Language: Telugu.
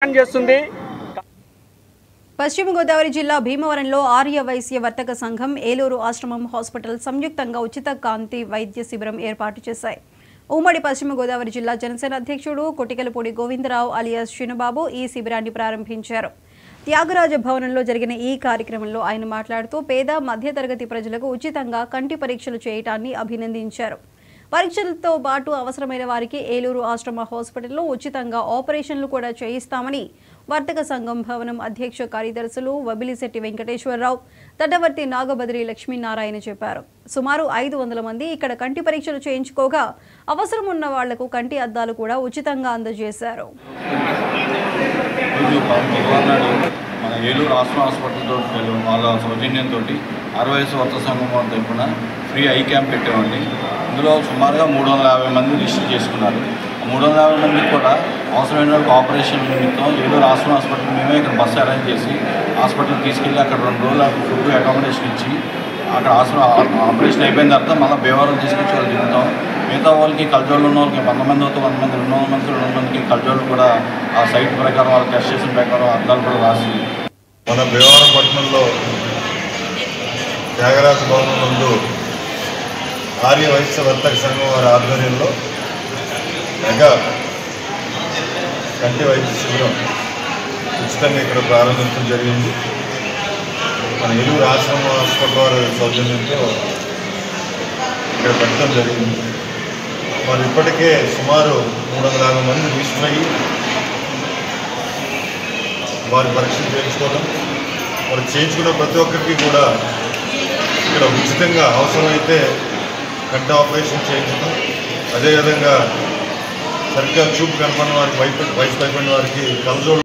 చేస్తుంది. పశ్చిమ గోదావరి జిల్లా భీమవరంలో ఆర్య వైశ్య వర్తక సంఘం, ఏలూరు ఆశ్రమం హాస్పిటల్ సంయుక్తంగా ఉచిత కాంతి వైద్య శిబిరం ఏర్పాటు చేశాయి. ఉమ్మడి పశ్చిమ గోదావరి జిల్లా జనసేన అధ్యక్షుడు కొటికలపూడి గోవిందరావు అలియాస్ చిన్నబాబు ఈ శిబిరాన్ని ప్రారంభించారు. త్యాగరాజ భవనంలో జరిగిన ఈ కార్యక్రమంలో ఆయన మాట్లాడుతూ పేద మధ్యతరగతి ప్రజలకు ఉచితంగా కంటి పరీక్షలు చేయటాన్ని అభినందించారు. పరీక్షలతో పాటు అవసరమైన వారికి ఏలూరు ఆశ్రమ హాస్పిటల్లో ఉచితంగా ఆపరేషన్లు కూడా చేయిస్తామని వర్తక సంఘం భవనం అధ్యక్ష కార్యదర్శులు వబిలిశెట్టి వెంకటేశ్వరరావు, తటవర్తి నాగబద్రి లక్ష్మీనారాయణ చెప్పారు. సుమారు 500 మంది ఇక్కడ కంటి పరీక్షలు చేయించుకోగా అవసరం ఉన్న వాళ్లకు కంటి అద్దాలు కూడా ఉచితంగా అందజేశారు. మన ఏలూరు ఆశ్రమ హాస్పిటల్తో వాళ్ళ సౌజన్యంతో ఆర్వైఎస్ వర్తక సంఘం వాళ్ళ తరఫున ఫ్రీ ఐ క్యాంప్ పెట్టామండి. ఇందులో సుమారుగా 350 మంది రిజిస్టర్ చేసుకున్నారు. 350 మందికి కూడా అవసరమైన వాళ్ళకి ఆపరేషన్ నిమిత్తం ఏలూరు ఆశ్రమ హాస్పిటల్ మేమే ఇక్కడ బస్సు అరేంజ్ చేసి హాస్పిటల్కి తీసుకెళ్ళి అక్కడ 2 రోజుల ఫుడ్ అకామిడేషన్ ఇచ్చి అక్కడ ఆపరేషన్ అయిపోయిన తర్వాత మళ్ళీ భీమవరం తీసుకొచ్చి వాళ్ళు దిగుతాం. మిగతా వాళ్ళకి కలజోళ్ళు ఉన్న వాళ్ళకి 100 మంది అవుతాం, 100 మంది 200 మందికి 200 మందికి కలజోళ్ళు కూడా ఆ సైట్ ప్రకారం వాళ్ళకి టెస్ట్ చేసిన ప్రకారం అద్దాలు కూడా రాసి మన భీమవరం పట్టణంలో త్యాగరాజ భవనం నందు ఆర్య వైశ్య వర్తక సంఘం వారి ఆధ్వర్యంలో మెగా కంటి వైద్య శిబిరం ఉచితంగా ఇక్కడ ప్రారంభించడం జరిగింది. మన ఏలూరు ఆశ్రమ హాస్పిటల్ వారి సౌజన్యంతో ఇక్కడ పెట్టడం జరిగింది. మరి ఇప్పటికే సుమారు 350 మంది రిజిస్టర్ అయ్యి వారి పరీక్షలు చేయించుకోవడం, వారు చేయించుకున్న ప్రతి ఒక్కరికి కూడా ఇక్కడ ఉచితంగా అవసరమైతే కంటి ఆపరేషన్ చేయించడం, అదేవిధంగా సరిగ్గా చూపు కనపడిన వారికి వయసు పైపడిన వారికి కలజోళ్ళు